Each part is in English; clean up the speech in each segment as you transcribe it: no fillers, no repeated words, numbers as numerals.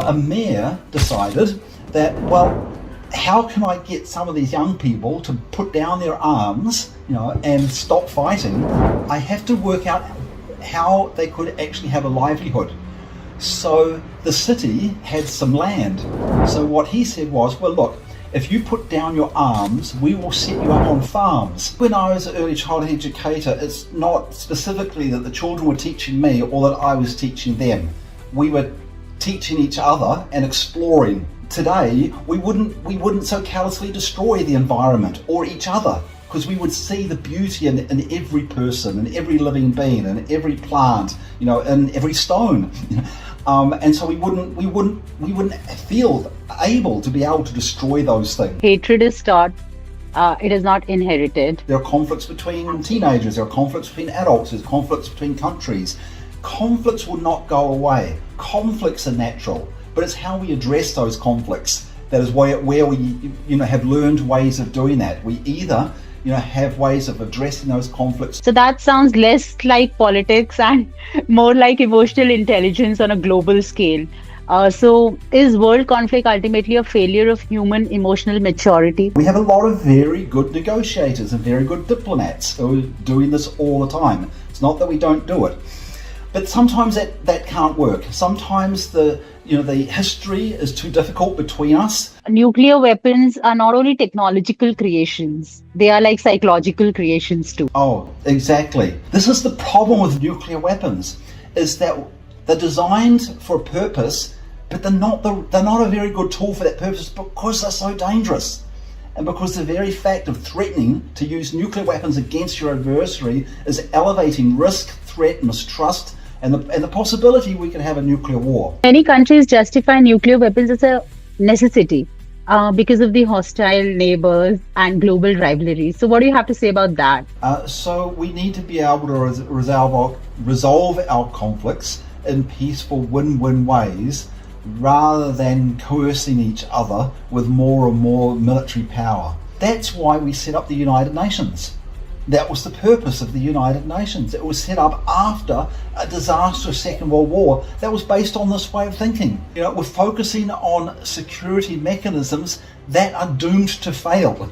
a mayor decided that, well, how can I get some of these young people to put down their arms, and stop fighting? I have to work out how they could actually have a livelihood. So the city had some land. So what he said was, well, look, if you put down your arms, we will set you up on farms. When I was an early childhood educator, it's not specifically that the children were teaching me or that I was teaching them. We were teaching each other and exploring. Today, we wouldn't so callously destroy the environment or each other, because we would see the beauty in every person, in every living being, in every plant, in every stone. And so we wouldn't feel able to be able to destroy those things. Hatred is taught, it is not inherited. There are conflicts between teenagers, there are conflicts between adults, there's conflicts between countries. Conflicts will not go away. Conflicts are natural, but it's how we address those conflicts that is where we have learned ways of doing that. We either have ways of addressing those conflicts. So that sounds less like politics and more like emotional intelligence on a global scale. So is world conflict ultimately a failure of human emotional maturity? We have a lot of very good negotiators and very good diplomats who are doing this all the time. It's not that we don't do it. But sometimes that can't work. Sometimes the history is too difficult between us. Nuclear weapons are not only technological creations, they are like psychological creations too. Oh, exactly. This is the problem with nuclear weapons, is that they're designed for a purpose, but they're not a very good tool for that purpose because they're so dangerous. And because the very fact of threatening to use nuclear weapons against your adversary is elevating risk, threat, mistrust, and the possibility we could have a nuclear war. Many countries justify nuclear weapons as a necessity because of the hostile neighbors and global rivalries. So what do you have to say about that? So we need to be able to resolve our conflicts in peaceful win-win ways rather than coercing each other with more and more military power. That's why we set up the United Nations. That was the purpose of the United Nations. It was set up after a disastrous Second World War that was based on this way of thinking. We're focusing on security mechanisms that are doomed to fail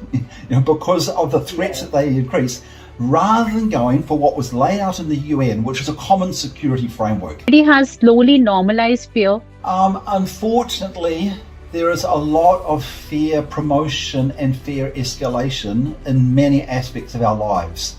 because of the threats that they increase, rather than going for what was laid out in the UN, which is a common security framework. It has slowly normalized fear. Unfortunately, there is a lot of fear promotion and fear escalation in many aspects of our lives.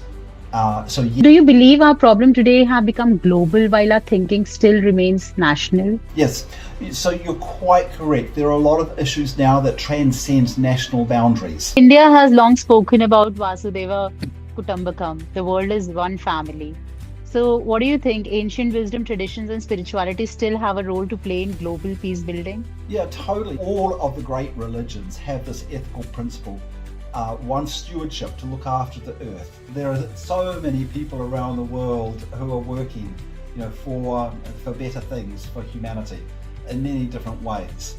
Do you believe our problem today have become global while our thinking still remains national? Yes, so you're quite correct. There are a lot of issues now that transcend national boundaries. India has long spoken about Vasudeva Kutumbakam. The world is one family. So what do you think? Ancient wisdom, traditions and spirituality still have a role to play in global peace building? Yeah, totally. All of the great religions have this ethical principle. One, stewardship, to look after the earth. There are so many people around the world who are working for better things for humanity in many different ways.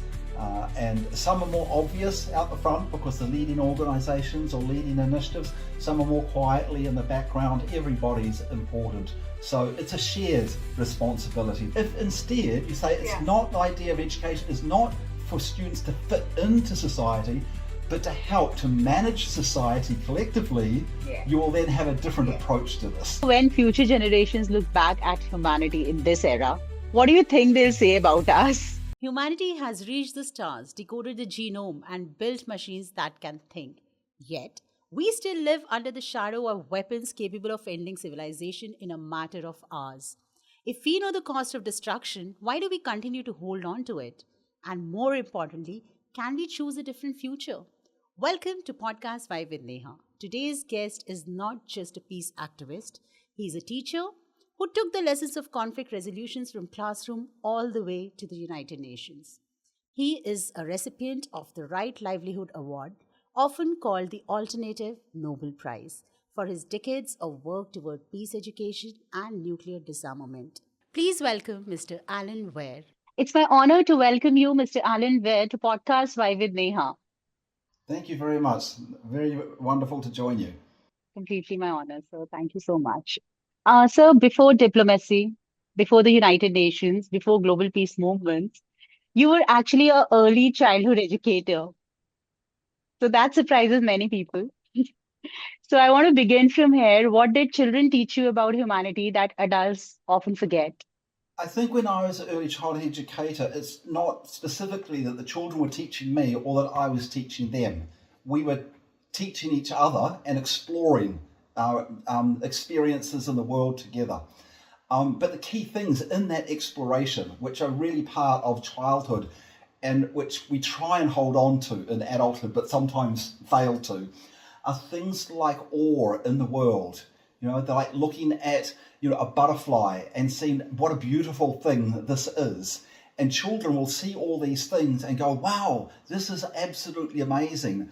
And some are more obvious out the front because they're leading organisations or leading initiatives. Some are more quietly in the background. Everybody's important. So it's a shared responsibility. If instead you say it's not the idea of education is not for students to fit into society, but to help to manage society collectively, you will then have a different approach to this. When future generations look back at humanity in this era, what do you think they'll say about us? Humanity has reached the stars, decoded the genome, and built machines that can think. Yet, we still live under the shadow of weapons capable of ending civilization in a matter of hours. If we know the cost of destruction, why do we continue to hold on to it? And more importantly, can we choose a different future? Welcome to Podcast Vibe with Neha. Today's guest is not just a peace activist. He's a teacher who took the lessons of conflict resolutions from classroom all the way to the United Nations. He is a recipient of the Right Livelihood Award, often called the Alternative Nobel Prize, for his decades of work toward peace education and nuclear disarmament. Please welcome Mr. Alyn Ware. It's my honor to welcome you, Mr. Alyn Ware, to Podcast Vibe with Neha. Thank you very much. Very wonderful to join you. Completely my honor, sir. Thank you so much. Sir, before diplomacy, before the United Nations, before global peace movements, You were actually a early childhood educator. So that surprises many people. So I want to begin from here. What did children teach you about humanity that adults often forget? I think when I was an early childhood educator, it's not specifically that the children were teaching me or that I was teaching them. We were teaching each other and exploring our experiences in the world together. But the key things in that exploration, which are really part of childhood and which we try and hold on to in adulthood, but sometimes fail to, are things like awe in the world. They're like looking at, a butterfly and seeing what a beautiful thing this is. And children will see all these things and go, wow, this is absolutely amazing.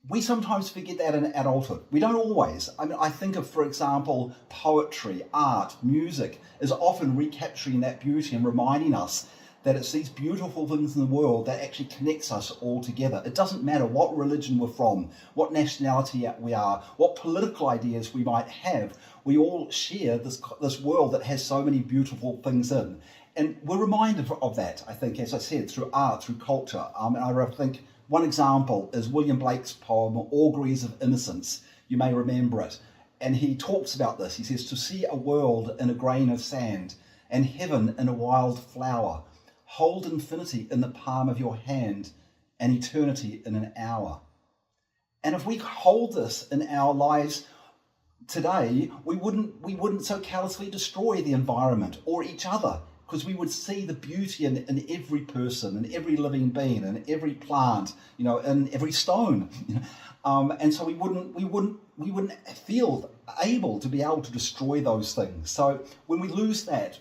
We sometimes forget that in adulthood. We don't always. I mean, I think of, for example, poetry, art, music is often recapturing that beauty and reminding us that it's these beautiful things in the world that actually connects us all together. It doesn't matter what religion we're from, what nationality we are, what political ideas we might have. We all share this world that has so many beautiful things in. And we're reminded of that, I think, as I said, through art, through culture. And I think one example is William Blake's poem, Auguries of Innocence. You may remember it. And he talks about this. He says, to see a world in a grain of sand and heaven in a wild flower, hold infinity in the palm of your hand and eternity in an hour. And if we hold this in our lives today, we wouldn't so callously destroy the environment or each other, because we would see the beauty in every person, in every living being, in every plant, in every stone. And so we wouldn't feel able to be able to destroy those things. So when we lose that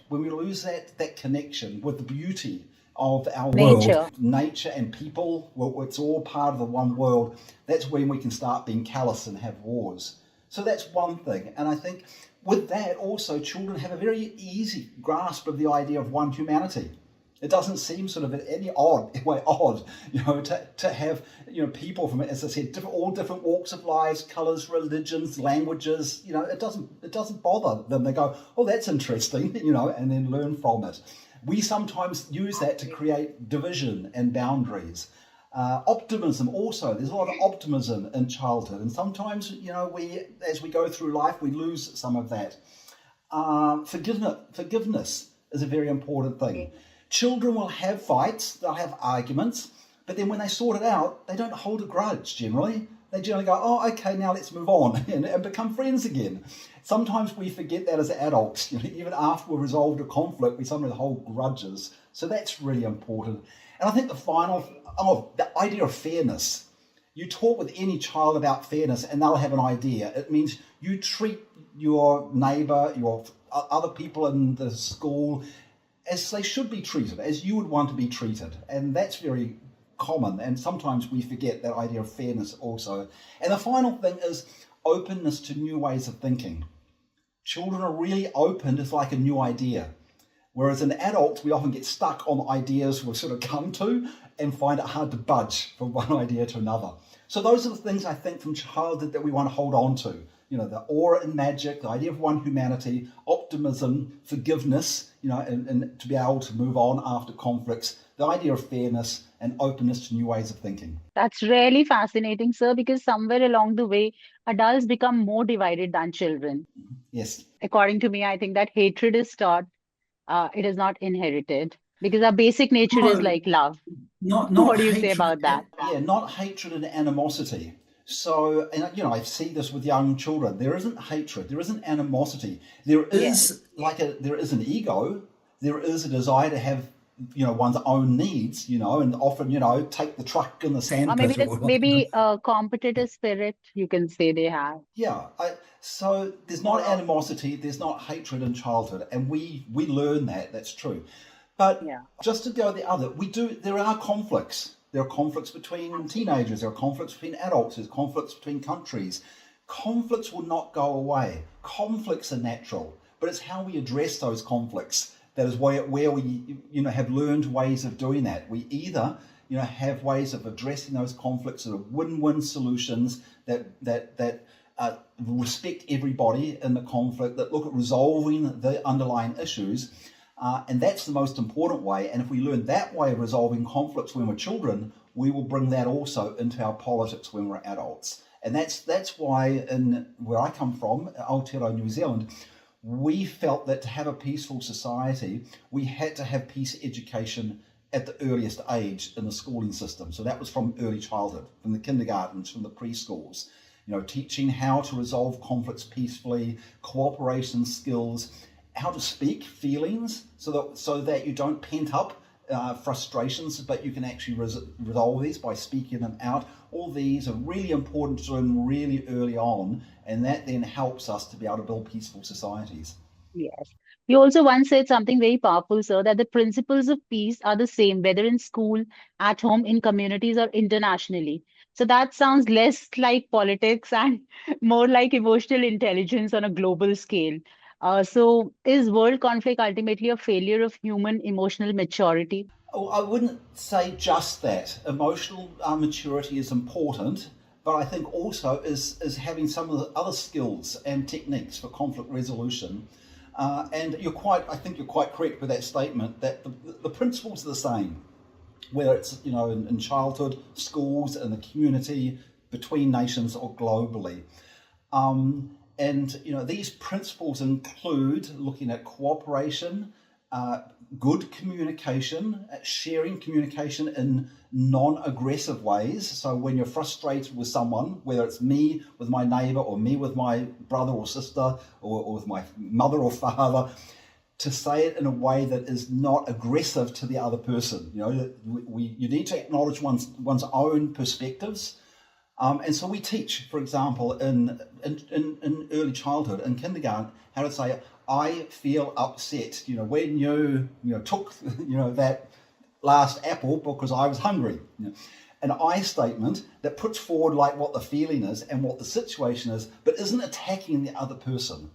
connection with the beauty of our world, Nature. nature and people, it's all part of the one world, that's when we can start being callous and have wars. So that's one thing. And I think with that also children have a very easy grasp of the idea of one humanity. It doesn't seem sort of in any way odd, to have, people from, as I said, all different walks of lives, colours, religions, languages. It doesn't bother them. They go, oh, that's interesting, and then learn from it. We sometimes use that to create division and boundaries. Optimism also. There's a lot of optimism in childhood, and sometimes, as we go through life, we lose some of that. Forgiveness is a very important thing. Children will have fights, they'll have arguments, but then when they sort it out, they don't hold a grudge generally. They generally go, oh, okay, now let's move on and become friends again. Sometimes we forget that as adults. Even after we've resolved a conflict, we sometimes hold grudges. So that's really important. And I think the idea of fairness. You talk with any child about fairness and they'll have an idea. It means you treat your neighbour, your other people in the school as they should be treated, as you would want to be treated. And that's very common. And sometimes we forget that idea of fairness also. And the final thing is openness to new ways of thinking. Children are really open to like a new idea. Whereas in adults, we often get stuck on ideas we've sort of come to and find it hard to budge from one idea to another. So those are the things I think from childhood that we want to hold on to. The aura and magic, the idea of one humanity, optimism, forgiveness, and to be able to move on after conflicts, the idea of fairness and openness to new ways of thinking. That's really fascinating, sir, because somewhere along the way, adults become more divided than children. Yes. According to me, I think that hatred is taught, it is not inherited, because our basic nature is No, like love. not What do you say hatred. about that? Yeah, not hatred and animosity. So, and I see this with young children. There isn't hatred. There isn't animosity. There is there is an ego. There is a desire to have, one's own needs, and often, take the truck in the Or sandpit. maybe a competitive spirit, you can say they have. Yeah. So there's not animosity. There's not hatred in childhood, and we learn that. That's true. But Yeah. just to go the other, there are conflicts. There are conflicts between teenagers. There are conflicts between adults. There's conflicts between countries. Conflicts will not go away. Conflicts are natural, but it's how we address those conflicts that is where we have learned ways of doing that. We either have ways of addressing those conflicts that are win-win solutions that respect everybody in the conflict, that look at resolving the underlying issues. And that's the most important way. And if we learn that way of resolving conflicts when we're children, we will bring that also into our politics when we're adults. And that's why in where I come from, Aotearoa, New Zealand, we felt that to have a peaceful society, we had to have peace education at the earliest age in the schooling system. So that was from early childhood, from the kindergartens, from the preschools, teaching how to resolve conflicts peacefully, cooperation skills, how to speak feelings so that you don't pent up frustrations, but you can actually resolve these by speaking them out. All these are really important to learn really early on, and that then helps us to be able to build peaceful societies. Yes. You also once said something very powerful, sir, that the principles of peace are the same, whether in school, at home, in communities, or internationally. So that sounds less like politics and more like emotional intelligence on a global scale. So is world conflict ultimately a failure of human emotional maturity? Oh, I wouldn't say just that. Emotional maturity is important, but I think also is having some of the other skills and techniques for conflict resolution. And I think you're quite correct with that statement that the principles are the same, whether it's in childhood, schools, in the community, between nations, or globally. And these principles include looking at cooperation, good communication, sharing communication in non-aggressive ways. So when you're frustrated with someone, whether it's me with my neighbor or me with my brother or sister or with my mother or father, to say it in a way that is not aggressive to the other person. You need to acknowledge one's own perspectives. And so we teach, for example, in early childhood, in kindergarten, how to say, I feel upset, when you took, that last apple because I was hungry. An I statement that puts forward like what the feeling is and what the situation is, but isn't attacking the other person.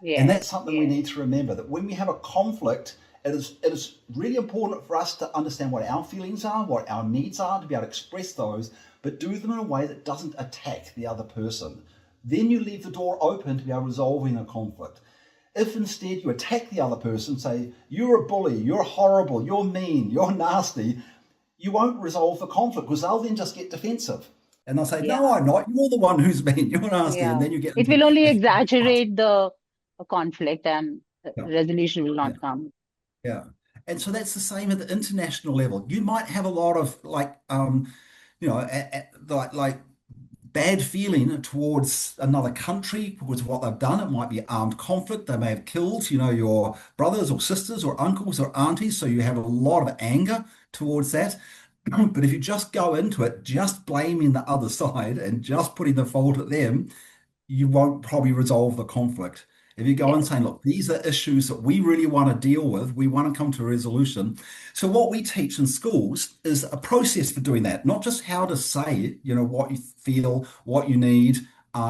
Yes. And that's something we need to remember, that when we have a conflict, it is really important for us to understand what our feelings are, what our needs are, to be able to express those, but do them in a way that doesn't attack the other person. Then you leave the door open to be able to resolving a conflict. If instead you attack the other person, say, you're a bully, you're horrible, you're mean, you're nasty, you won't resolve the conflict because they'll then just get defensive. And they'll say, no, I'm not. You're the one who's mean, you're nasty. Yeah. And then you get It into will only a fight. exaggerate the conflict and Yeah. resolution will Yeah. not come. Yeah. And so that's the same at the international level. You might have a lot of like bad feeling towards another country because of what they've done. It might be armed conflict. They may have killed, your brothers or sisters or uncles or aunties. So you have a lot of anger towards that. But if you just go into it, just blaming the other side and just putting the fault at them, you won't probably resolve the conflict. If you go and say, look, these are issues that we really want to deal with, we want to come to a resolution. So what we teach in schools is a process for doing that, not just how to say, what you feel, what you need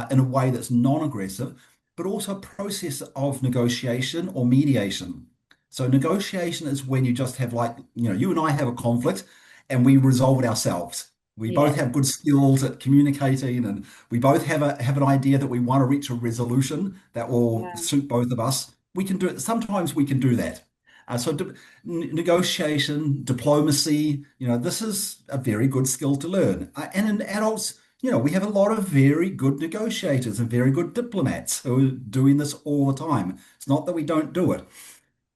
in a way that's non-aggressive, but also a process of negotiation or mediation. So negotiation is when you just have you and I have a conflict and we resolve it ourselves. We both have good skills at communicating, and we both have an idea that we want to reach a resolution that will suit both of us. We can do it. Sometimes we can do that. Negotiation, diplomacy, this is a very good skill to learn. And in adults, we have a lot of very good negotiators and very good diplomats who are doing this all the time. It's not that we don't do it.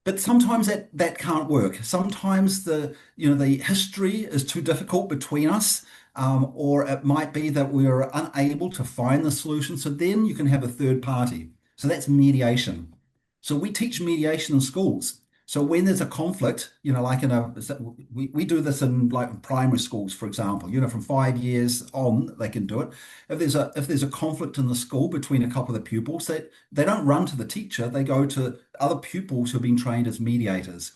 But sometimes that can't work. Sometimes the history is too difficult between us, or it might be that we're unable to find the solution. So then you can have a third party. So that's mediation. So we teach mediation in schools. So when there's a conflict, we do this in like primary schools, for example, from 5 years on, they can do it. If there's a conflict in the school between a couple of the pupils, they don't run to the teacher, they go to other pupils who've been trained as mediators.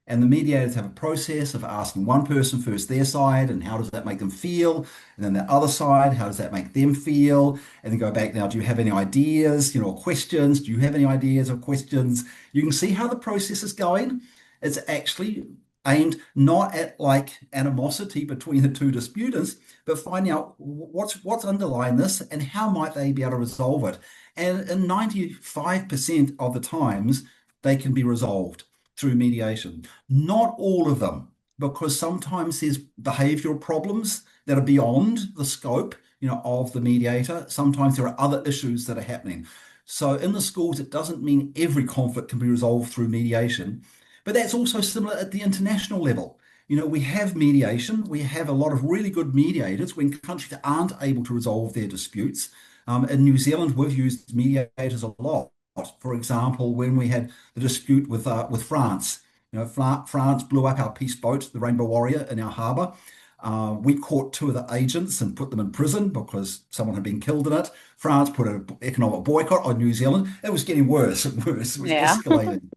And the mediators have a process of asking one person first their side and how does that make them feel? And then the other side, how does that make them feel? And then go back now, do you have any ideas, or questions? Do you have any ideas or questions? You can see how the process is going. It's actually aimed not at like animosity between the two disputants, but finding out what's underlying this and how might they be able to resolve it. And in 95% of the times, they can be resolved. through mediation. Not all of them, because sometimes there's behavioural problems that are beyond the scope, of the mediator. Sometimes there are other issues that are happening. So in the schools, it doesn't mean every conflict can be resolved through mediation, but that's also similar at the international level. We have mediation. We have a lot of really good mediators when countries aren't able to resolve their disputes. In New Zealand, we've used mediators a lot. For example, when we had the dispute with France, France blew up our peace boat, the Rainbow Warrior, in our harbour. We caught 2 of the agents and put them in prison because someone had been killed in it. France put an economic boycott on New Zealand. It was getting worse and worse. It was escalating.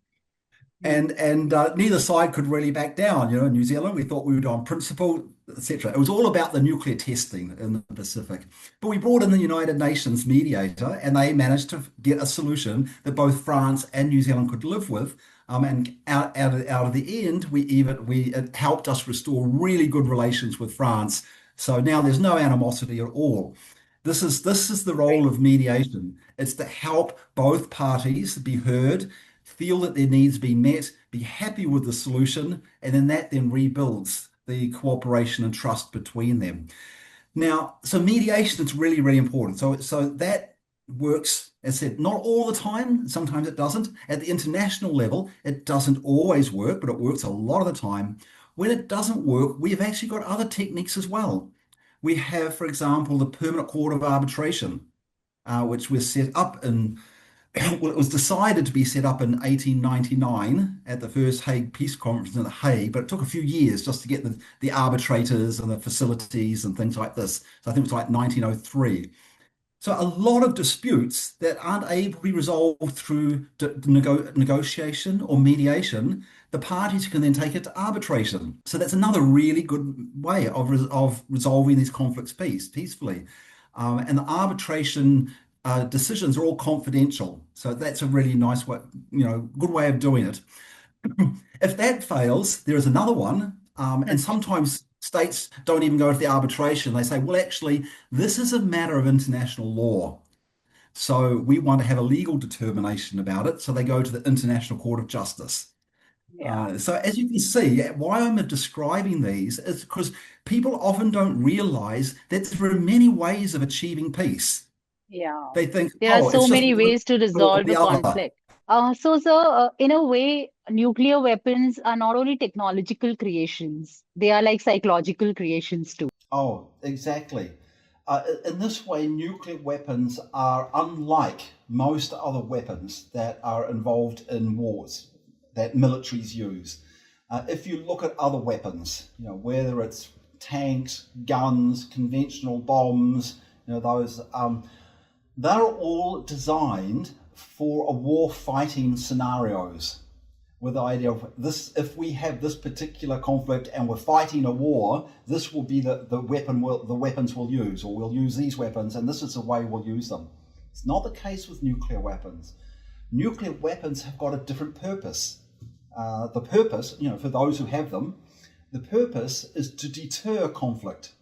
And neither side could really back down. In New Zealand, we thought we would on principle, etc. It was all about the nuclear testing in the Pacific. But we brought in the United Nations mediator, and they managed to get a solution that both France and New Zealand could live with. And out of the end, it helped us restore really good relations with France. So now there's no animosity at all. This is the role of mediation. It's to help both parties be heard, feel that their needs be met, be happy with the solution, and then rebuilds the cooperation and trust between them. Now, so mediation is really, really important. So that works, as I said, not all the time. Sometimes it doesn't. At the international level, it doesn't always work, but it works a lot of the time. When it doesn't work, we've actually got other techniques as well. We have, for example, the Permanent Court of Arbitration, which was set up well, it was decided to be set up in 1899 at the first Hague Peace Conference in The Hague, but it took a few years just to get the arbitrators and the facilities and things like this. So I think it was like 1903. So a lot of disputes that aren't able to be resolved through negotiation or mediation, the parties can then take it to arbitration. So that's another really good way of resolving these conflicts peacefully. And the arbitration decisions are all confidential. So that's a really nice way, good way of doing it. If that fails, there is another one. And sometimes states don't even go to the arbitration. They say, well, actually, this is a matter of international law. So we want to have a legal determination about it. So they go to the International Court of Justice. So as you can see, why I'm describing these is because people often don't realize that there are many ways of achieving peace. They think, there are so it's just many one ways to or resolve a the other. conflict. So, in a way, nuclear weapons are not only technological creations, they are like psychological creations too. Oh, exactly. In this way, nuclear weapons are unlike most other weapons that are involved in wars that militaries use. If you look at other weapons, whether it's tanks, guns, conventional bombs, those, they're all designed for a war fighting scenarios, with the idea of this: if we have this particular conflict and we're fighting a war, this will be the weapons we'll use, or we'll use these weapons, and this is the way we'll use them. It's not the case with nuclear weapons. Nuclear weapons have got a different purpose. The purpose, for those who have them, the purpose is to deter conflict,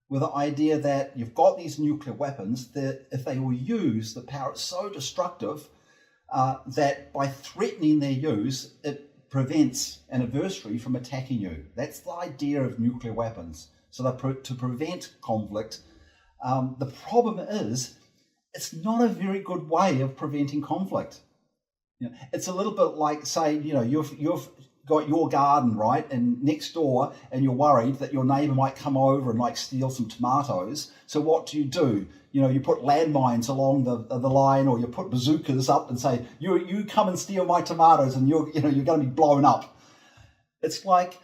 with the idea that you've got these nuclear weapons that if they were used, the power is so destructive that by threatening their use, it prevents an adversary from attacking you. That's the idea of nuclear weapons. So to prevent conflict. The problem is, it's not a very good way of preventing conflict. It's a little bit like, say, you've got your garden, right, and next door, and you're worried that your neighbour might come over and steal some tomatoes. So what do? You put landmines along the line, or you put bazookas up and say, you come and steal my tomatoes, and you're going to be blown up. It's like,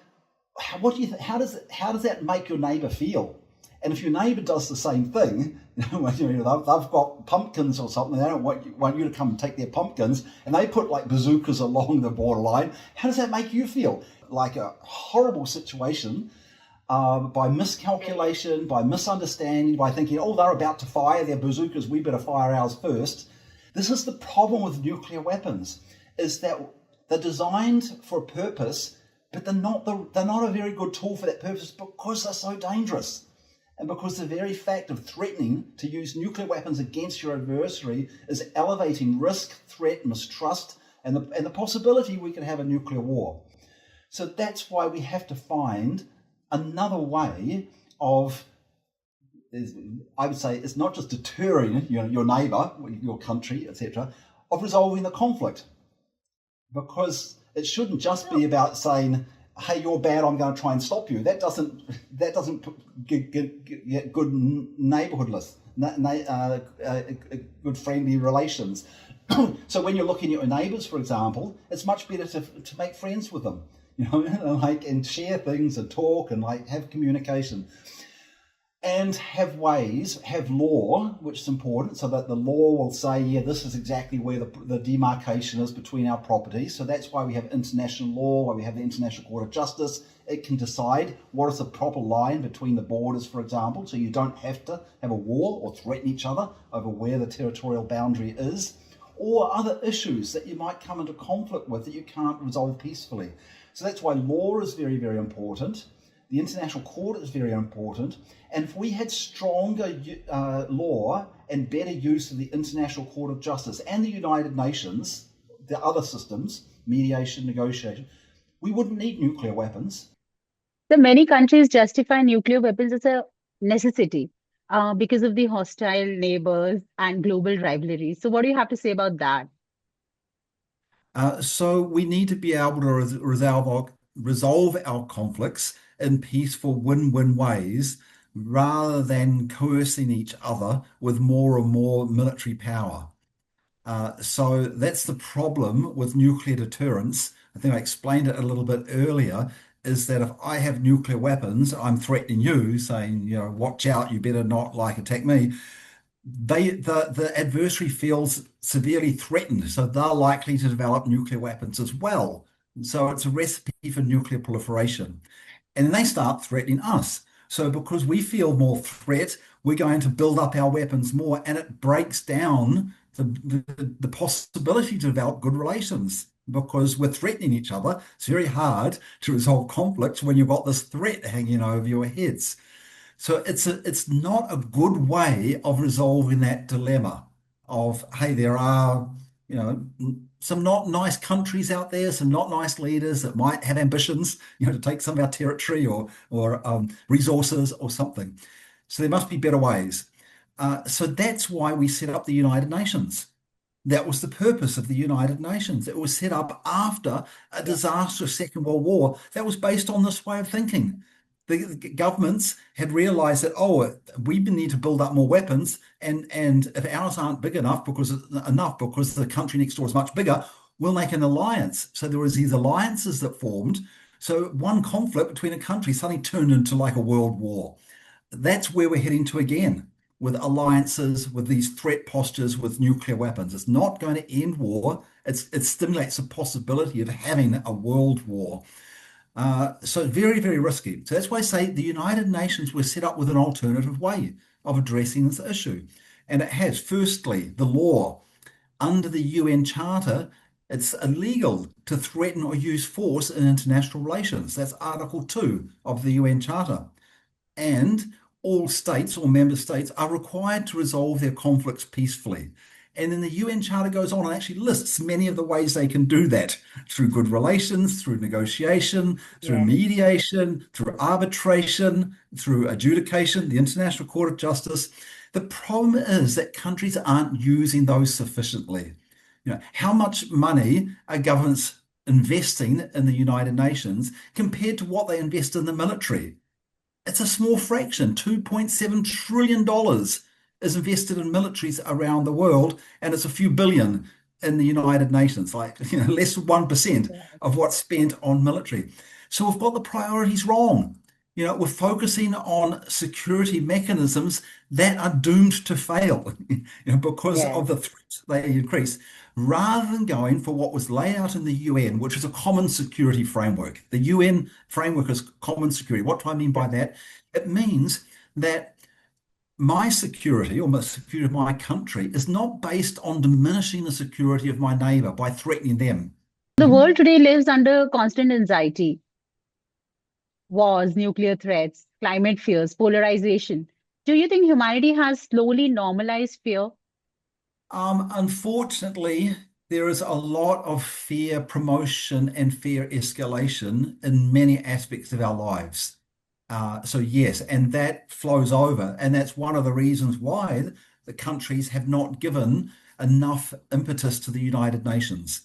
what do you how does that make your neighbour feel? And if your neighbour does the same thing, they've got pumpkins or something, they don't want you to come and take their pumpkins, and they put bazookas along the borderline, how does that make you feel? Like a horrible situation, by miscalculation, by misunderstanding, by thinking, they're about to fire their bazookas, we better fire ours first. This is the problem with nuclear weapons, is that they're designed for a purpose, but they're not a very good tool for that purpose because they're so dangerous. And because the very fact of threatening to use nuclear weapons against your adversary is elevating risk, threat, mistrust, and the possibility we can have a nuclear war. So that's why we have to find another way of, I would say, it's not just deterring your neighbour, your country, etc., of resolving the conflict. Because it shouldn't just be about saying, hey, you're bad, I'm going to try and stop you. That doesn't get good neighbourhoodness, good friendly relations. So when you're looking at your neighbours, for example, it's much better to make friends with them, and share things and talk and have communication. And have law, which is important, so that the law will say, yeah, this is exactly where the demarcation is between our properties. So that's why we have international law, why we have the International Court of Justice. It can decide what is the proper line between the borders, for example, so you don't have to have a war or threaten each other over where the territorial boundary is, or other issues that you might come into conflict with that you can't resolve peacefully. So that's why law is very, very important. The International Court is very important. And if we had stronger law and better use of the International Court of Justice and the United Nations, the other systems, mediation, negotiation, we wouldn't need nuclear weapons. So many countries justify nuclear weapons as a necessity because of the hostile neighbors and global rivalries. So what do you have to say about that? So we need to be able to resolve our conflicts in peaceful win-win ways rather than coercing each other with more and more military power. So that's the problem with nuclear deterrence. I think I explained it a little bit earlier, is that if I have nuclear weapons, I'm threatening you, saying, watch out, you better not attack me. The adversary feels severely threatened, so they're likely to develop nuclear weapons as well. So it's a recipe for nuclear proliferation. And then they start threatening us. So because we feel more threat, we're going to build up our weapons more, and it breaks down the possibility to develop good relations because we're threatening each other. It's very hard to resolve conflicts when you've got this threat hanging over your heads. So it's not a good way of resolving that dilemma of, hey, there are, some not nice countries out there, some not nice leaders that might have ambitions, to take some of our territory or resources or something. So there must be better ways. So that's why we set up the United Nations. That was the purpose of the United Nations. It was set up after a disastrous Second World War that was based on this way of thinking. The governments had realized that, we need to build up more weapons, and if ours aren't big enough because the country next door is much bigger, we'll make an alliance. So there was these alliances that formed. So one conflict between a country suddenly turned into like a world war. That's where we're heading to again, with alliances, with these threat postures, with nuclear weapons. It's not going to end war. It stimulates the possibility of having a world war. So very, very risky. So that's why I say the United Nations was set up with an alternative way of addressing this issue. And it has, firstly, the law. Under the UN Charter, it's illegal to threaten or use force in international relations. That's Article 2 of the UN Charter. And all states or member states are required to resolve their conflicts peacefully. And then the UN Charter goes on and actually lists many of the ways they can do that through good relations, through negotiation, through mediation, through arbitration, through adjudication, the International Court of Justice. The problem is that countries aren't using those sufficiently. How much money are governments investing in the United Nations compared to what they invest in the military? It's a small fraction. $2.7 trillion is invested in militaries around the world, and it's a few billion in the United Nations, less than 1% of what's spent on military. So we've got the priorities wrong. We're focusing on security mechanisms that are doomed to fail because of the threats they increase, rather than going for what was laid out in the UN, which is a common security framework. The UN framework is common security. What do I mean by that? It means that my security or the security of my country is not based on diminishing the security of my neighbor by threatening them. The world today lives under constant anxiety. Wars, nuclear threats, climate fears, polarization. Do you think humanity has slowly normalized fear? Unfortunately, There is a lot of fear promotion and fear escalation in many aspects of our lives. So yes, and that flows over, and that's one of the reasons why the countries have not given enough impetus to the United Nations.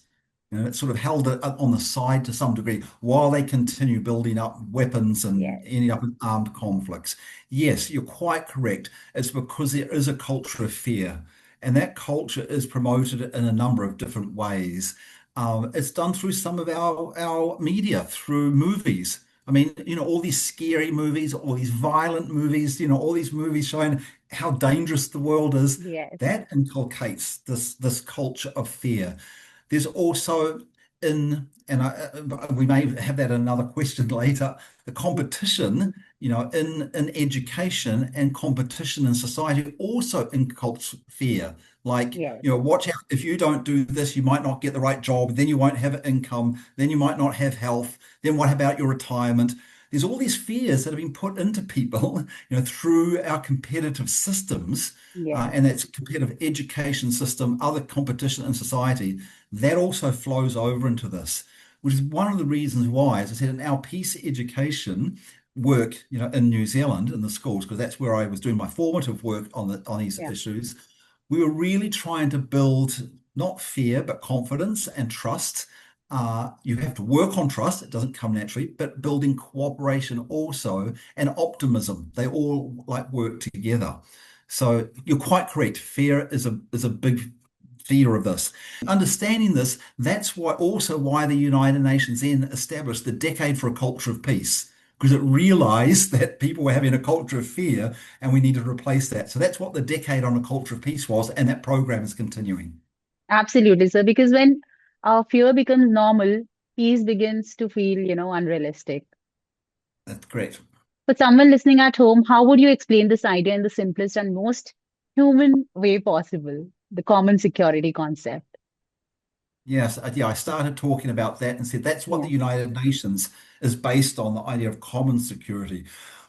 You know, it's sort of held it on the side to some degree while they continue building up weapons and Yes, ending up in armed conflicts. Yes, you're quite correct. It's because there is a culture of fear, and that culture is promoted in a number of different ways. It's done through some of our media, through movies. I mean, you know, all these scary movies, all these violent movies, you know, all these movies showing how dangerous the world is. yes, That inculcates this culture of fear. There's also we may have that in another question later, the competition, you know, in education and competition in society also inculcates fear. Like, yes, you know, watch out, if you don't do this, you might not get the right job, then you won't have income, then you might not have health, then what about your retirement? There's all these fears that have been put into people, you know, through our competitive systems, yes, and that's competitive education system, other competition in society. That also flows over into this, which is one of the reasons why, as I said, in our peace education work, you know, in New Zealand in the schools, because that's where I was doing my formative work on these yeah, issues, we were really trying to build not fear, but confidence and trust. You have to work on trust, it doesn't come naturally, but building cooperation also and optimism. They all like work together. So you're quite correct. Fear is a big fear of this. Understanding this, that's why the United Nations then established the Decade for a Culture of Peace, because it realized that people were having a culture of fear and we needed to replace that. So that's what the Decade on a Culture of Peace was, and that program is continuing. absolutely, sir. Because when fear becomes normal, peace begins to feel, unrealistic. That's great. For someone listening at home, how would you explain this idea in the simplest and most human way possible? The common security concept. Yes, yeah, I started talking about that and said that's what the Yeah, United Nations is based on, the idea of common security.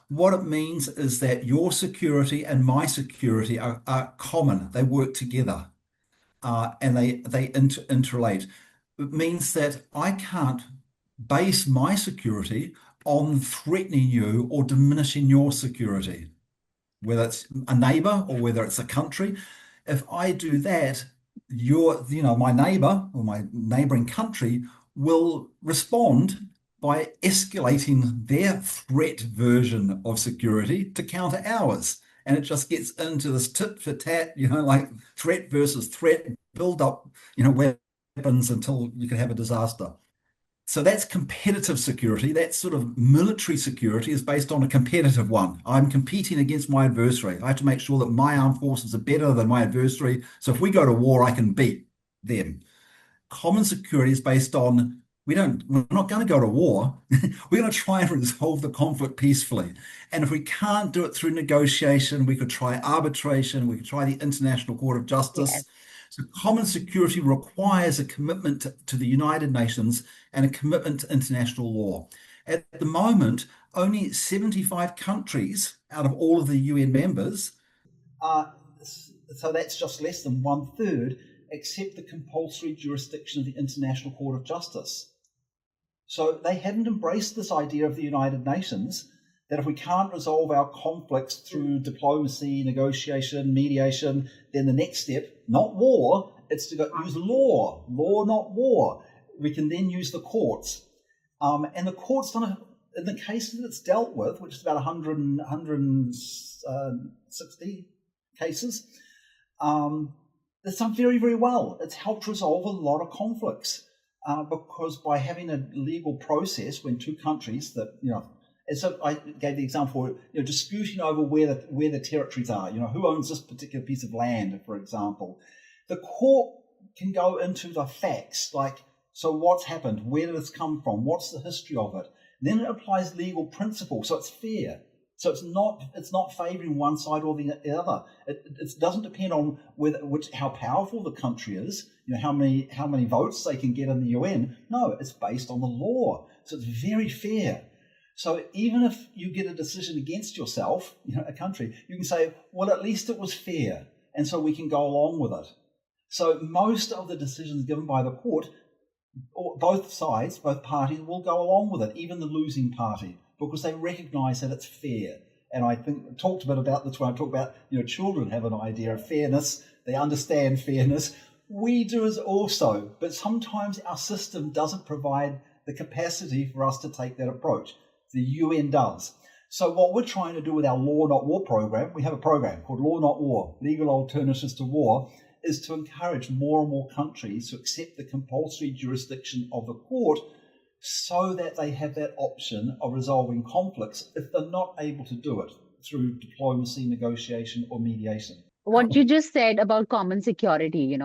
What it means is that your security and my security are common. They work together, and they interrelate. It means that I can't base my security on threatening you or diminishing your security, whether it's a neighbor or whether it's a country. If I do that, my neighbor or my neighboring country will respond by escalating their threat version of security to counter ours. And it just gets into this tit for tat, like threat versus threat, build up, weapons until you can have a disaster. So that's competitive security. That sort of military security is based on a competitive one. I'm competing against my adversary. I have to make sure that my armed forces are better than my adversary. So if we go to war, I can beat them. Common security is based on we're not going to go to war. We're going to try and resolve the conflict peacefully. And if we can't do it through negotiation, we could try arbitration, we could try the International Court of yes, Justice. So common security requires a commitment to the United Nations and a commitment to international law. At the moment, only 75 countries out of all of the UN members, uh, so that's just less than 1/3, accept the compulsory jurisdiction of the International Court of Justice. So they haven't embraced this idea of the United Nations, that if we can't resolve our conflicts through diplomacy, negotiation, mediation, then the next step, not war, it's to use law, not war. We can then use the courts. And the court's done, in the cases it's dealt with, which is about 160 cases, it's done very, very well. It's helped resolve a lot of conflicts. Because by having a legal process when two countries that, and so I gave the example, disputing over where the territories are, who owns this particular piece of land, for example. The court can go into the facts, like, so what's happened? Where did this come from? What's the history of it? And then it applies legal principles, so it's fair. So it's not favouring one side or the other. It doesn't depend on how powerful the country is, how many votes they can get in the UN. No, it's based on the law. So it's very fair. So even if you get a decision against yourself, a country, you can say, well, at least it was fair, and so we can go along with it. So most of the decisions given by the court, both sides, both parties will go along with it, even the losing party, because they recognise that it's fair. And I think I talked a bit about this when I talk about, children have an idea of fairness. They understand fairness. We do as also, but sometimes our system doesn't provide the capacity for us to take that approach. The UN does. So what we're trying to do with our Law Not War program, we have a program called Law Not War, Legal Alternatives to War, is to encourage more and more countries to accept the compulsory jurisdiction of the court so that they have that option of resolving conflicts if they're not able to do it through diplomacy, negotiation, or mediation. What you just said about common security,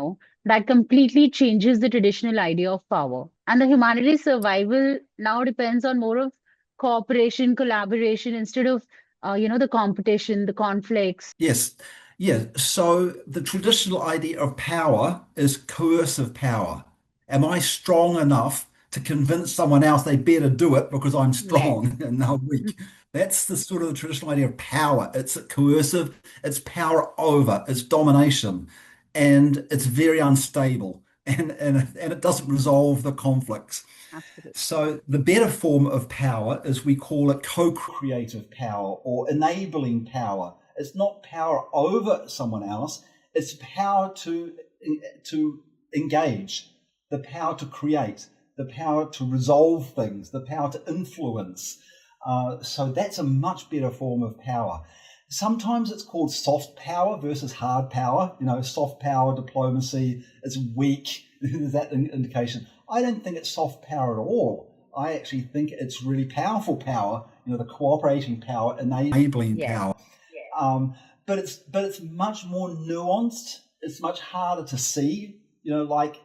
that completely changes the traditional idea of power. And the humanity survival now depends on more of cooperation, collaboration, instead of, the competition, the conflicts. Yes. Yeah. So the traditional idea of power is coercive power. Am I strong enough to convince someone else they better do it because I'm Yes. strong and they're weak? That's the sort of the traditional idea of power. It's coercive, it's power over, it's domination, and it's very unstable, and it doesn't resolve the conflicts. Absolutely. So the better form of power is, we call it Co-creative power or enabling power. It's not power over someone else. It's power to engage, the power to create, the power to resolve things, the power to influence. So that's a much better form of power. Sometimes it's called soft power versus hard power. Soft power diplomacy is weak. There's that indication. I don't think it's soft power at all. I actually think it's really powerful power. The cooperating power, enabling Yes. power. But it's much more nuanced. It's much harder to see. Like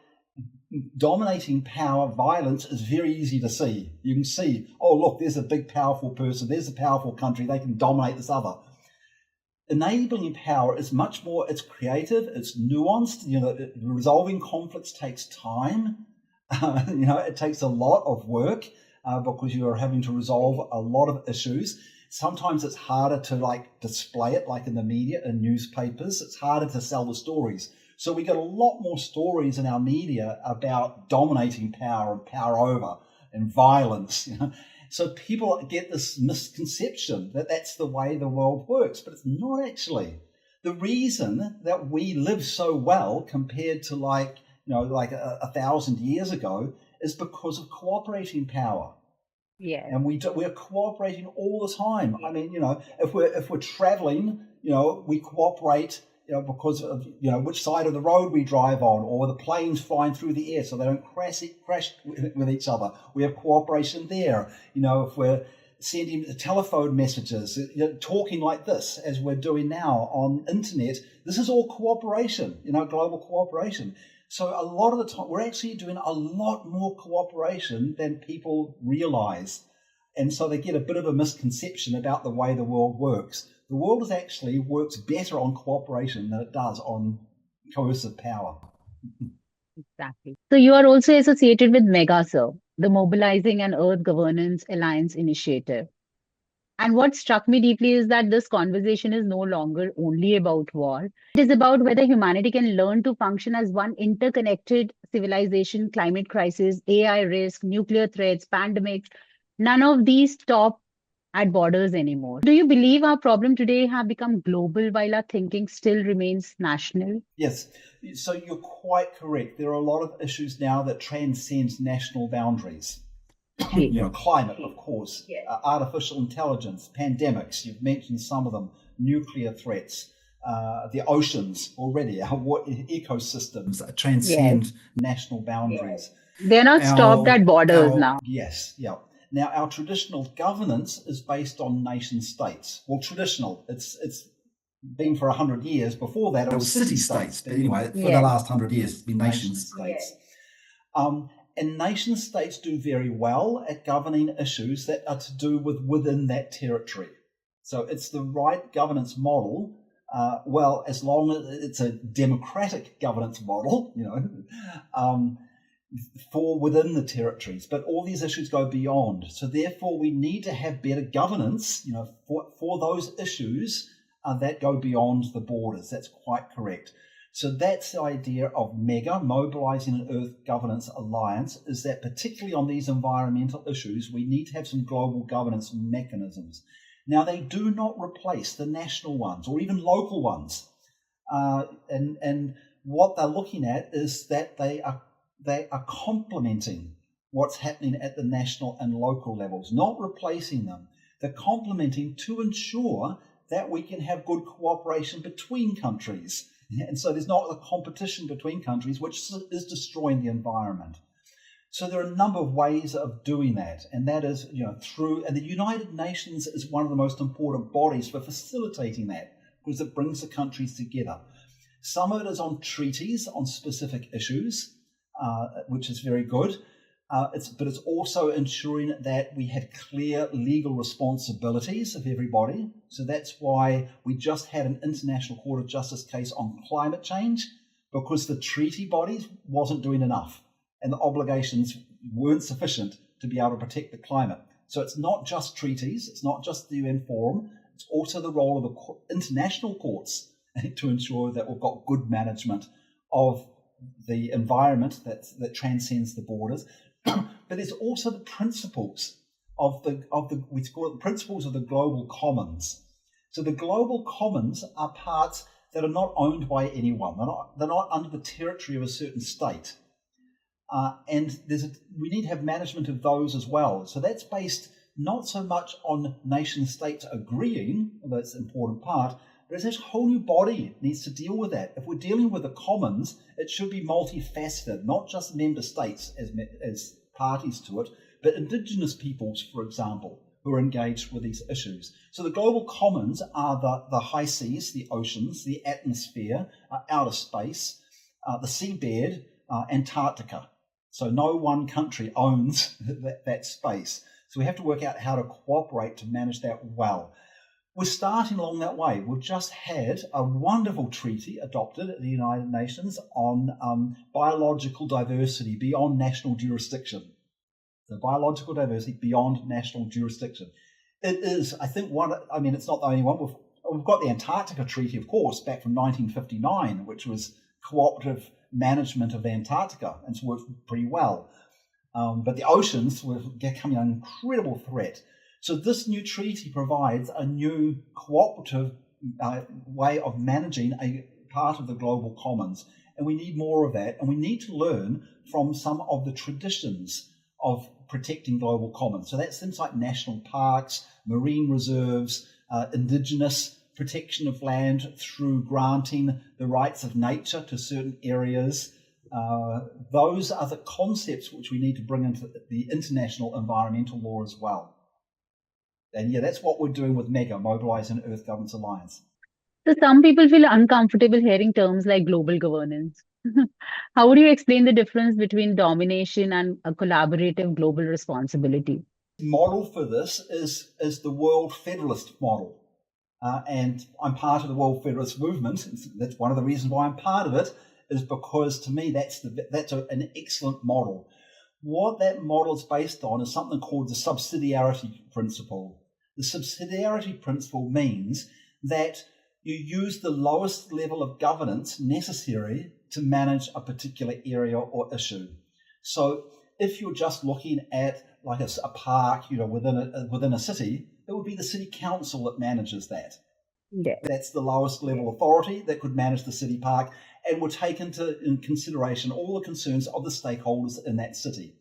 dominating power, violence is very easy to see. You can see, oh look, there's a big powerful person, there's a powerful country, they can dominate this other. Enabling power is much more, it's creative, it's nuanced. Resolving conflicts takes time. It takes a lot of work because you are having to resolve a lot of issues. Sometimes it's harder to display it, like in the media and newspapers. It's harder to sell the stories. So we get a lot more stories in our media about dominating power and power over and violence. So people get this misconception that that's the way the world works, but it's not actually. The reason that we live so well compared to 1,000 years ago is because of cooperating power. Yeah. And we're cooperating all the time. I mean, if we're traveling, we cooperate, because of which side of the road we drive on, or the planes flying through the air so they don't crash with each other. We have cooperation there. If we're sending telephone messages, talking like this as we're doing now on internet, this is all cooperation, global cooperation. So a lot of the time, we're actually doing a lot more cooperation than people realize. And so they get a bit of a misconception about the way the world works. The world actually works better on cooperation than it does on coercive power. Exactly. So you are also associated with MEGASER, the Mobilizing and Earth Governance Alliance Initiative. And what struck me deeply is that this conversation is no longer only about war. It is about whether humanity can learn to function as one interconnected civilization. Climate crisis, AI risk, nuclear threats, pandemics, none of these stop at borders anymore. Do you believe our problem today have become global while our thinking still remains national? Yes, so you're quite correct. There are a lot of issues now that transcend national boundaries. Climate, of course, artificial intelligence, pandemics, you've mentioned some of them, nuclear threats, the oceans already, our ecosystems that transcend national boundaries. They're not stopped at borders now. Yes, yeah. Now, our traditional governance is based on nation states. Well, traditional, it's been for 100 years. Before that, it was city-states. But anyway, for the last 100 years, it's been nation states. And nation states do very well at governing issues that are to do with within that territory. So it's the right governance model, as long as it's a democratic governance model, for within the territories. But all these issues go beyond. So therefore, we need to have better governance, for those issues that go beyond the borders. That's quite correct. So that's the idea of MEGA, Mobilizing an Earth Governance Alliance, is that particularly on these environmental issues, we need to have some global governance mechanisms. Now, they do not replace the national ones or even local ones. And what they're looking at is that they are complementing what's happening at the national and local levels, not replacing them. They're complementing to ensure that we can have good cooperation between countries. And so there's not a competition between countries, which is destroying the environment. So there are a number of ways of doing that, and that is, through, and the United Nations is one of the most important bodies for facilitating that, because it brings the countries together. Some of it is on treaties on specific issues, which is very good. But it's also ensuring that we have clear legal responsibilities of everybody. So that's why we just had an International Court of Justice case on climate change, because the treaty bodies wasn't doing enough and the obligations weren't sufficient to be able to protect the climate. So it's not just treaties, it's not just the UN Forum, it's also the role of the international courts to ensure that we've got good management of the environment that transcends the borders. But there's also the principles of the we call it the principles of the global commons. So the global commons are parts that are not owned by anyone. They're not under the territory of a certain state. And we need to have management of those as well. So that's based not so much on nation states agreeing, although it's an important part, but there's a whole new body that needs to deal with that. If we're dealing with the commons, it should be multifaceted, not just member states as parties to it, but indigenous peoples, for example, who are engaged with these issues. So the global commons are the high seas, the oceans, the atmosphere, outer space, the seabed, Antarctica. So no one country owns that space. So we have to work out how to cooperate to manage that well. We're starting along that way. We've just had a wonderful treaty adopted at the United Nations on biological diversity beyond national jurisdiction. So biological diversity beyond national jurisdiction. It is, I think, it's not the only one. We've got the Antarctica Treaty, of course, back from 1959, which was cooperative management of Antarctica, and it's worked pretty well. But the oceans were becoming an incredible threat. So this new treaty provides a new cooperative way of managing a part of the global commons. And we need more of that. And we need to learn from some of the traditions of protecting global commons. So that's things like national parks, marine reserves, indigenous protection of land through granting the rights of nature to certain areas. Those are the concepts which we need to bring into the international environmental law as well. And that's what we're doing with MEGA, Mobilizing an Earth Governance Alliance. So some people feel uncomfortable hearing terms like global governance. How would you explain the difference between domination and a collaborative global responsibility? Model for this is the World Federalist model. And I'm part of the World Federalist movement. That's one of the reasons why I'm part of it, is because to me that's an excellent model. What that model is based on is something called the subsidiarity principle. The subsidiarity principle means that you use the lowest level of governance necessary to manage a particular area or issue. So if you're just looking at like a park, within a city, it would be the city council that manages that. Yeah. That's the lowest level authority that could manage the city park and would take into consideration all the concerns of the stakeholders in that city.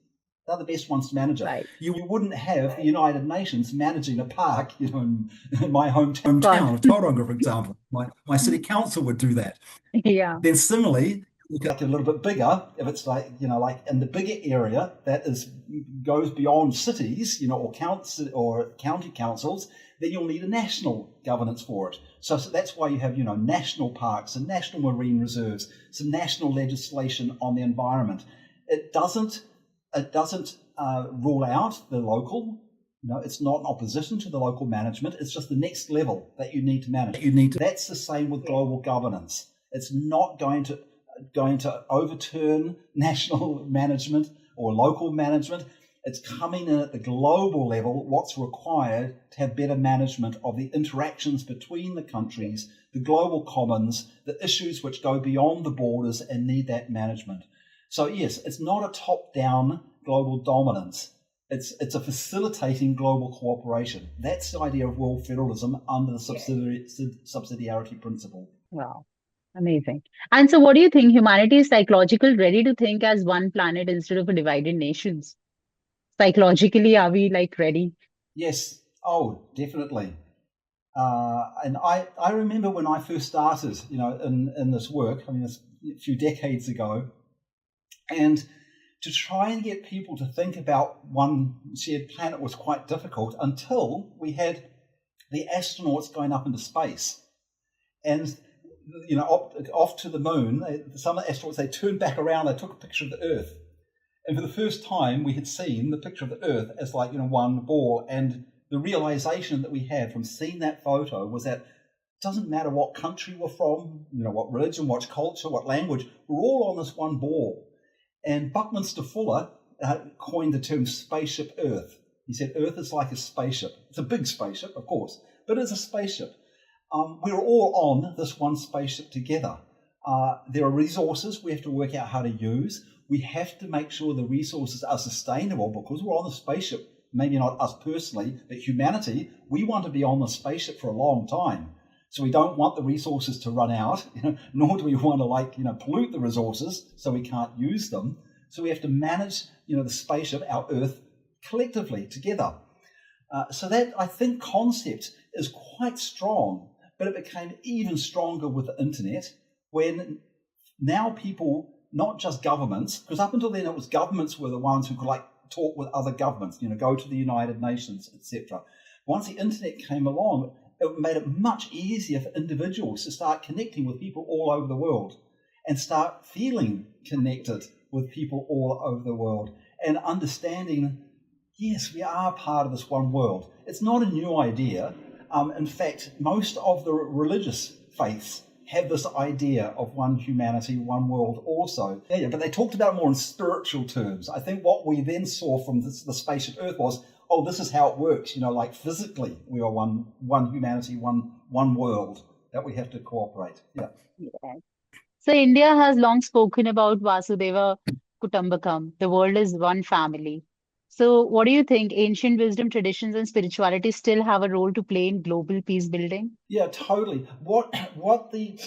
They're the best ones to manage it. Right. You wouldn't have the United Nations managing a park, in my hometown of Tauranga, for example. My city council would do that. Yeah. Then similarly, look at a little bit bigger, if it's like in the bigger area that goes beyond cities, or county councils, then you'll need a national governance for it. So that's why you have, national parks and national marine reserves, some national legislation on the environment. It doesn't rule out the local. It's not in opposition to the local management. It's just the next level that you need to manage. That's the same with global governance. It's not going to overturn national management or local management. It's coming in at the global level, what's required to have better management of the interactions between the countries, the global commons, the issues which go beyond the borders and need that management. So yes, it's not a top-down global dominance. It's a facilitating global cooperation. That's the idea of world federalism under the subsidiarity principle. Wow. Amazing. And so what do you think? Humanity is psychological, ready to think as one planet instead of a divided nations? Psychologically, are we like ready? Yes. Oh, definitely. And I remember when I first started, in this work, I mean, it's a few decades ago, and to try and get people to think about one shared planet was quite difficult until we had the astronauts going up into space. And, off to the moon, some of the astronauts, they turned back around, they took a picture of the Earth. And for the first time, we had seen the picture of the Earth as like, one ball. And the realization that we had from seeing that photo was that it doesn't matter what country we're from, what religion, what culture, what language, we're all on this one ball. And Buckminster Fuller coined the term spaceship Earth. He said Earth is like a spaceship. It's a big spaceship, of course, but it's a spaceship. We're all on this one spaceship together. There are resources we have to work out how to use. We have to make sure the resources are sustainable because we're on the spaceship. Maybe not us personally, but humanity, we want to be on the spaceship for a long time. So we don't want the resources to run out, nor do we want to pollute the resources so we can't use them. So we have to manage, the spaceship, our Earth, collectively together. So that, I think, concept is quite strong, but it became even stronger with the internet when now people, not just governments, because up until then it was governments were the ones who could talk with other governments, go to the United Nations, etc. Once the internet came along, it made it much easier for individuals to start connecting with people all over the world and start feeling connected with people all over the world and understanding, yes, we are part of this one world. It's not a new idea. In fact, most of the religious faiths have this idea of one humanity, one world also. Yeah, but they talked about it more in spiritual terms. I think what we then saw from the spaceship Earth was, this is how it works. Physically, we are one humanity, one world that we have to cooperate. Yeah. Yes. So India has long spoken about Vasudeva Kutumbakam. The world is one family. So what do you think? Ancient wisdom, traditions, and spirituality still have a role to play in global peace building? Yeah, totally. What the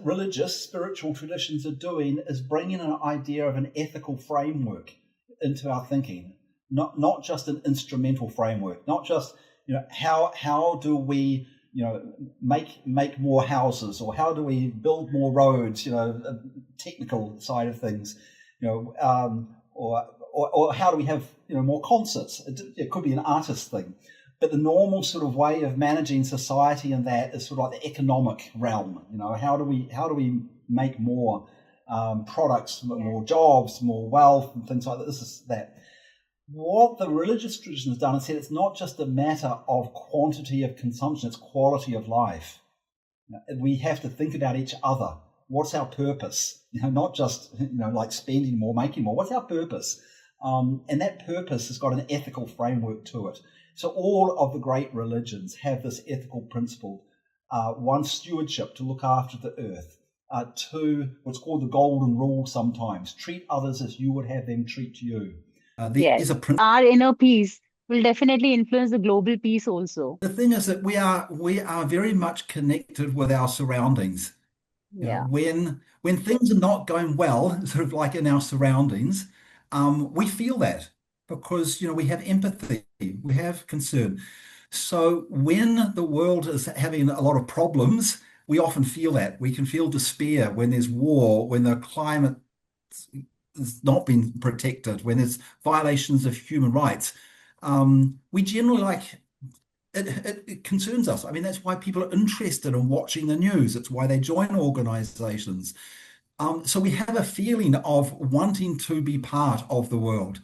religious, spiritual traditions are doing is bringing an idea of an ethical framework into our thinking. Not just an instrumental framework, not just how do we make more houses, or how do we build more roads, a technical side of things, or how do we have more concerts. It could be an artist thing, but the normal sort of way of managing society and that is sort of like the economic realm. How do we make more products, more jobs, more wealth, and things like that. This is that. What the religious tradition has done is said it's not just a matter of quantity of consumption, it's quality of life. We have to think about each other. What's our purpose? Not just like spending more, making more. What's our purpose? And that purpose has got an ethical framework to it. So all of the great religions have this ethical principle. One, stewardship, to look after the earth. Two, what's called the golden rule sometimes. Treat others as you would have them treat you. Yes, our inner peace will definitely influence the global peace also. The thing is that we are very much connected with our surroundings. Yeah. When things are not going well, sort of like in our surroundings, we feel that because we have empathy, we have concern. So when the world is having a lot of problems, we often feel that. We can feel despair when there's war, when the climate has not been protected, when there's violations of human rights. We generally it concerns us. I mean, that's why people are interested in watching the news. It's why they join organizations. So we have a feeling of wanting to be part of the world.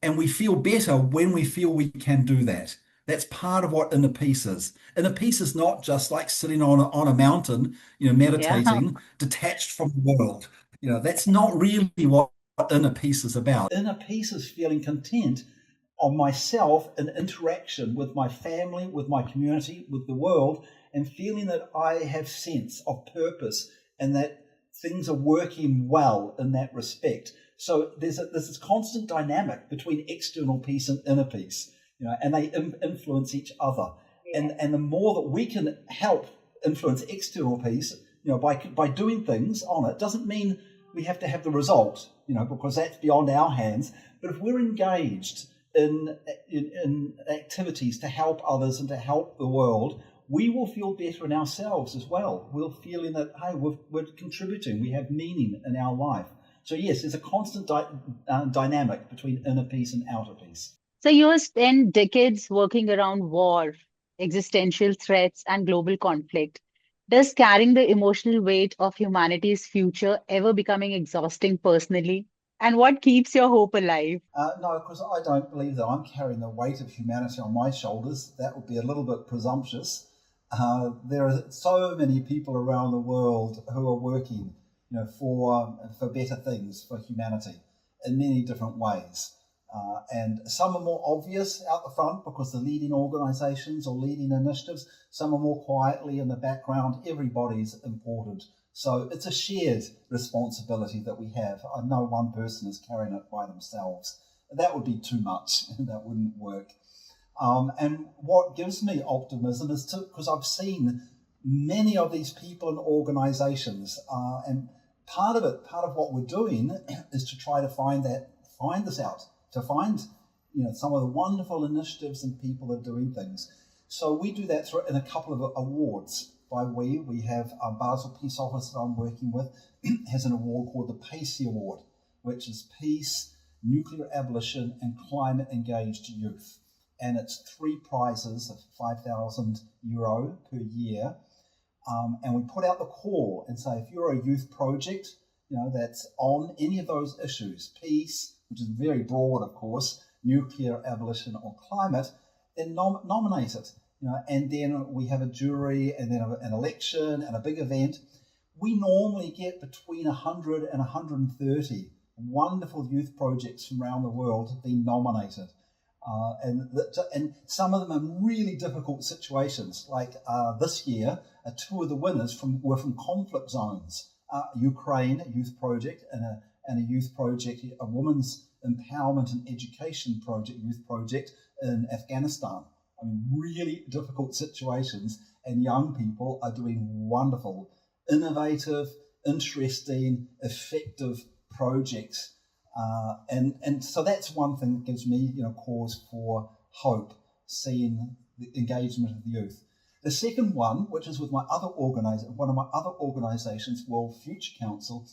And we feel better when we feel we can do that. That's part of what inner peace is. Inner peace is not just like sitting on a mountain, meditating, detached from the world. That's not really what inner peace is about. Inner peace is feeling content on myself in interaction with my family, with my community, with the world, and feeling that I have sense of purpose and that things are working well in that respect. So there's this constant dynamic between external peace and inner peace, and they influence each other. Yeah. And the more that we can help influence external peace, by doing things on it, doesn't mean we have to have the result, because that's beyond our hands. But if we're engaged in activities to help others and to help the world, we will feel better in ourselves as well. We're feeling that, hey, we're contributing, we have meaning in our life. So yes, there's a constant dynamic between inner peace and outer peace. So you have spent decades working around war, existential threats, and global conflict. Does carrying the emotional weight of humanity's future ever becoming exhausting personally? And what keeps your hope alive? No, because I don't believe that I'm carrying the weight of humanity on my shoulders. That would be a little bit presumptuous. There are so many people around the world who are working, for better things for humanity in many different ways. And some are more obvious out the front because they're leading organisations or leading initiatives. Some are more quietly in the background. Everybody's important. So it's a shared responsibility that we have. No one person is carrying it by themselves. That would be too much. That wouldn't work. And what gives me optimism is because I've seen many of these people and organisations, and part of what we're doing is to try to find this out, to find some of the wonderful initiatives and people that are doing things. So we do that in a couple of awards. We have our Basel Peace Office that I'm working with has an award called the PACE Award, which is Peace, Nuclear Abolition and Climate Engaged Youth. And it's 3 prizes of €5,000 per year. And we put out the call and say, if you're a youth project, that's on any of those issues, peace, which is very broad, of course, nuclear abolition or climate, then nominate it. And then we have a jury and then an election and a big event. We normally get between 100 and 130 wonderful youth projects from around the world being nominated. And some of them are really difficult situations. Like this year, 2 of the winners were from conflict zones. Ukraine, a youth project, and a youth project, a women's empowerment and education project, youth project in Afghanistan. I mean, really difficult situations, and young people are doing wonderful, innovative, interesting, effective projects. And so that's one thing that gives me, cause for hope, seeing the engagement of the youth. The second one, which is with one of my other organisations, World Future Council,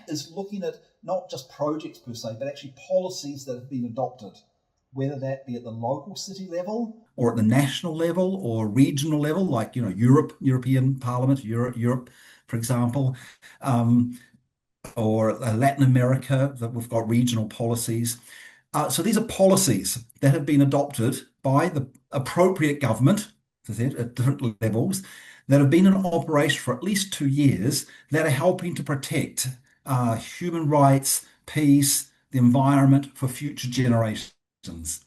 is looking at not just projects per se, but actually policies that have been adopted, whether that be at the local city level or at the national level or regional level, like European Parliament, Europe, for example. Or Latin America, that we've got regional policies. So these are policies that have been adopted by the appropriate government, as I said, at different levels, that have been in operation for at least 2 years, that are helping to protect human rights, peace, the environment for future generations.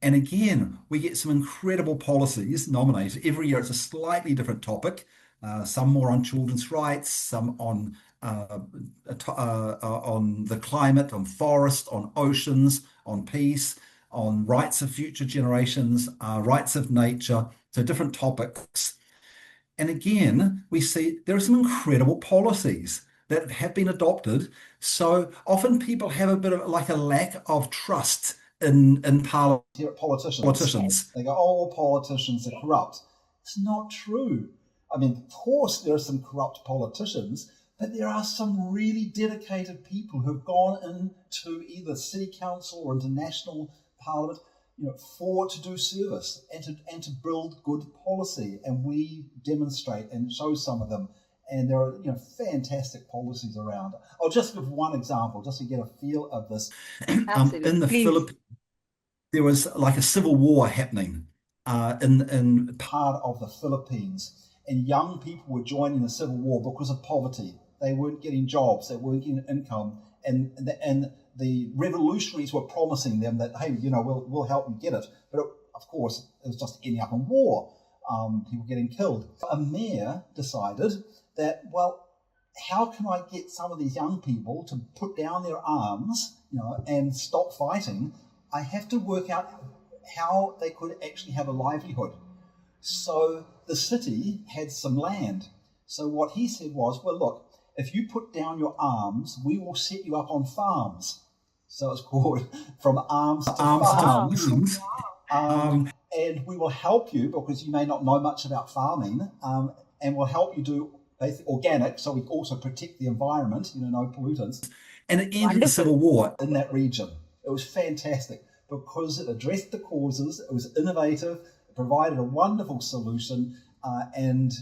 And again, we get some incredible policies nominated. Every year it's a slightly different topic, some more on children's rights, some on the climate, on forest, on oceans, on peace, on rights of future generations, rights of nature, so different topics. And again, we see there are some incredible policies that have been adopted. So often people have a bit of like a lack of trust in Parliament. Politicians. They go, oh, politicians are corrupt. It's not true. I mean, of course there are some corrupt politicians, but there are some really dedicated people who've gone into either city council or into national parliament, to do service and to build good policy. And we demonstrate and show some of them. And there are, fantastic policies around. I'll just give one example, just to get a feel of this. Absolutely. In the Philippines, there was like a civil war happening in part of the Philippines. And young people were joining the civil war because of poverty. They weren't getting jobs, they weren't getting income, and the revolutionaries were promising them that, hey, we'll help you get it. But of course, it was just ending up in war, people getting killed. A mayor decided that, well, how can I get some of these young people to put down their arms, and stop fighting? I have to work out how they could actually have a livelihood. So the city had some land. So what he said was, well, look, if you put down your arms, we will set you up on farms. So it's called From Arms to Farms. And we will help you, because you may not know much about farming, and we'll help you do basically organic, so we also protect the environment, no pollutants. And it ended the Civil War. In that region. It was fantastic because it addressed the causes, it was innovative, it provided a wonderful solution, and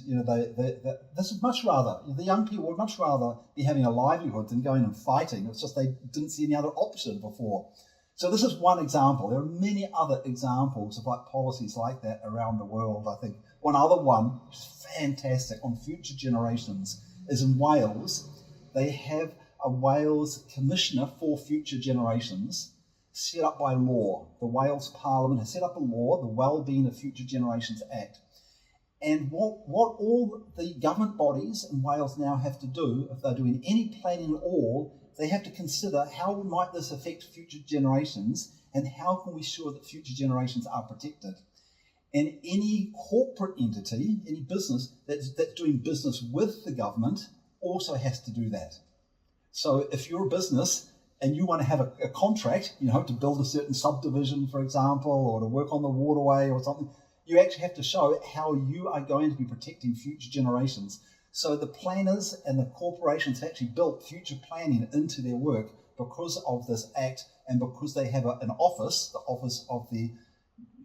this is much rather, the young people would much rather be having a livelihood than going and fighting. It's just they didn't see any other option before. So this is one example. There are many other examples of policies like that around the world. I think one other one, which is fantastic on future generations, is in Wales. They have a Wales Commissioner for Future Generations set up by law. The Wales Parliament has set up a law, the Wellbeing of Future Generations Act. And what all the government bodies in Wales now have to do, if they're doing any planning at all, they have to consider how might this affect future generations and how can we ensure that future generations are protected. And any corporate entity, any business that's doing business with the government also has to do that. So if you're a business and you want to have a contract, to build a certain subdivision, for example, or to work on the waterway or something, you actually have to show how you are going to be protecting future generations. So the planners and the corporations actually built future planning into their work because of this act and because they have an office, the Office of the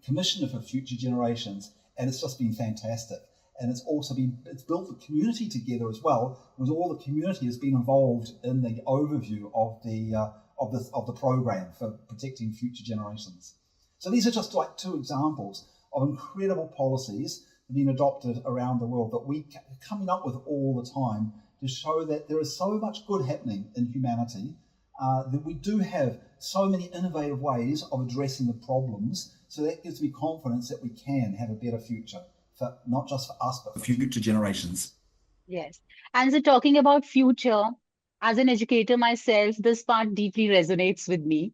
Commissioner for Future Generations, and it's just been fantastic. And it's built the community together as well, because all the community has been involved in the overview of the program for protecting future generations. So these are just two examples of incredible policies being adopted around the world that we are coming up with all the time to show that there is so much good happening in humanity, that we do have so many innovative ways of addressing the problems. So that gives me confidence that we can have a better future, for not just for us, but for future generations. Yes. And so talking about future, as an educator myself, this part deeply resonates with me.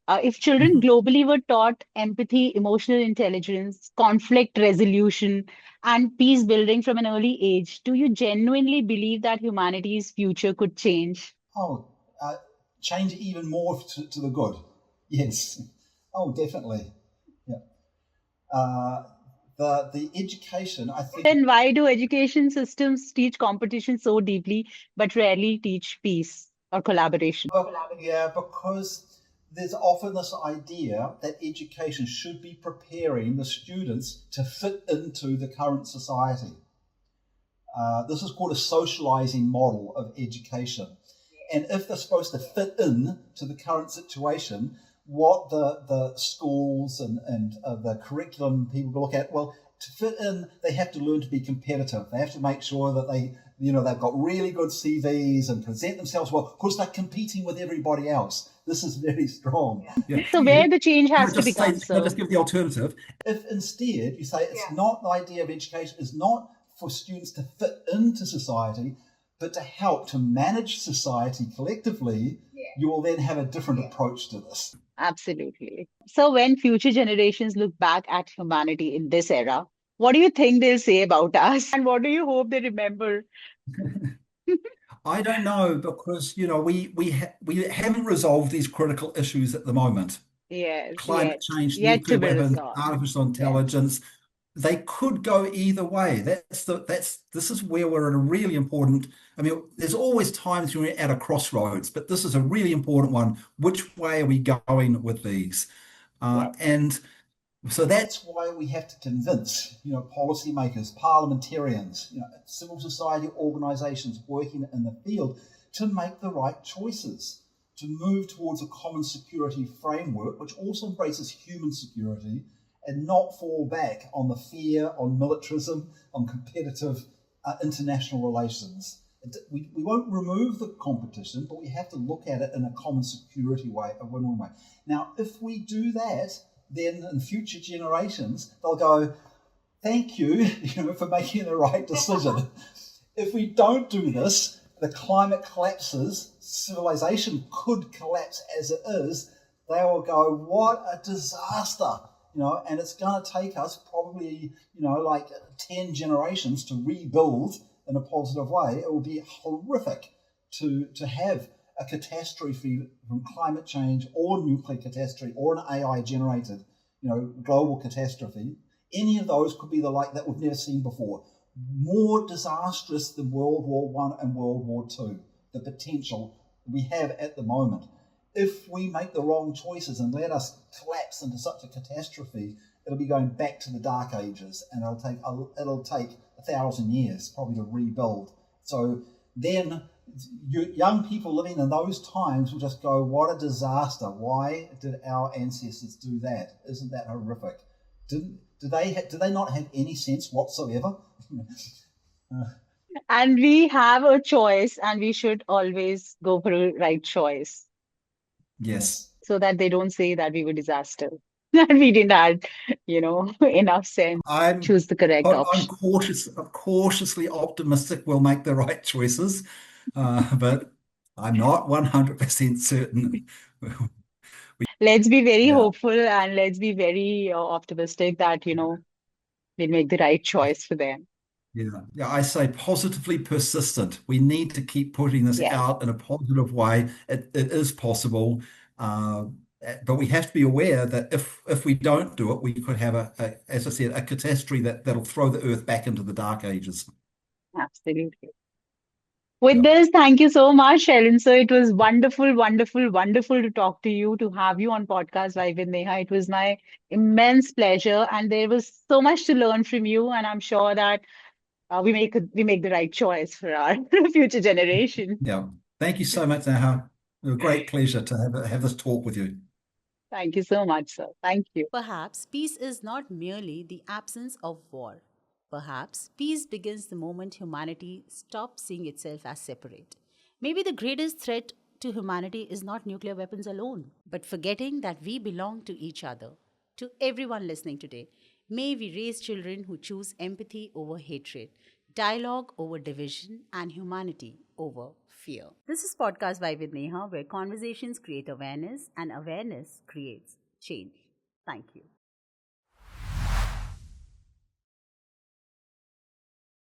If children globally were taught empathy, emotional intelligence, conflict resolution, and peace building from an early age, do you genuinely believe that humanity's future could change? Change even more to the good. Yes. Oh, definitely. Yeah. The education, I think. Then why do education systems teach competition so deeply, but rarely teach peace or collaboration? Yeah, because there's often this idea that education should be preparing the students to fit into the current society. This is called a socializing model of education. And if they're supposed to fit in to the current situation, what the schools and the curriculum people look at, well, to fit in, they have to learn to be competitive. They have to make sure that they've got really good CVs and present themselves well, because they're competing with everybody else. This is very strong. Yeah. So where the change has to become. Can I just give the alternative? If instead you say it's not the idea of education is not for students to fit into society, but to help to manage society collectively, you will then have a different approach to this. Absolutely. So when future generations look back at humanity in this era, what do you think they'll say about us? And what do you hope they remember? I don't know, because we haven't resolved these critical issues at the moment. Yes, Climate change, yet nuclear to be weapons, resolved. artificial intelligence. They could go either way. This is where we're at a really important. I mean, there's always times when we're at a crossroads, but this is a really important one. Which way are we going with these? And so that's why we have to convince, policymakers, parliamentarians, civil society organizations working in the field to make the right choices, to move towards a common security framework, which also embraces human security, and not fall back on the fear, on militarism, on competitive international relations. we won't remove the competition, but we have to look at it in a common security way, a win-win way. Now, if we do that, then in future generations, they'll go, thank you, for making the right decision. If we don't do this, the climate collapses, civilization could collapse as it is. They will go, what a disaster, and it's going to take us probably, like 10 generations to rebuild in a positive way. It will be horrific to have a catastrophe from climate change or nuclear catastrophe or an AI generated, global catastrophe. Any of those could be the like that we've never seen before. More disastrous than World War I and World War II, the potential we have at the moment. If we make the wrong choices and let us collapse into such a catastrophe, it'll be going back to the Dark Ages, and it'll take 1,000 years probably to rebuild. So then young people living in those times will just go, what a disaster. Why did our ancestors do that? Isn't that horrific? Do they not have any sense whatsoever? And we have a choice, and we should always go for a right choice Yes. so that they don't say that we were disaster, that we didn't have, enough sense. I'm Choose the correct I'm option. cautiously optimistic we'll make the right choices, but I'm not 100% certain. Let's be very Yeah, hopeful, and let's be very optimistic that, we'll make the right choice for them. yeah. I say positively persistent. We need to keep putting this Yes, out in a positive way. It is possible, but we have to be aware that if we don't do it, we could have as I said, a catastrophe that'll throw the Earth back into the Dark Ages. absolutely. With Yeah. this, thank you so much, Alyn. So it was wonderful, wonderful, wonderful to talk to you, to have you on Podcast Vibe with Neha. It was my immense pleasure, and there was so much to learn from you. And I'm sure that we make the right choice for our future generation. Yeah. Thank you so much, Neha. A great pleasure to have this talk with you. Thank you so much, sir. Thank you. Perhaps peace is not merely the absence of war. Perhaps peace begins the moment humanity stops seeing itself as separate. Maybe the greatest threat to humanity is not nuclear weapons alone, but forgetting that we belong to each other. To everyone listening today, may we raise children who choose empathy over hatred, dialogue over division, and humanity over fear. This is Podcast Vibe with Neha, where conversations create awareness and awareness creates change. Thank you.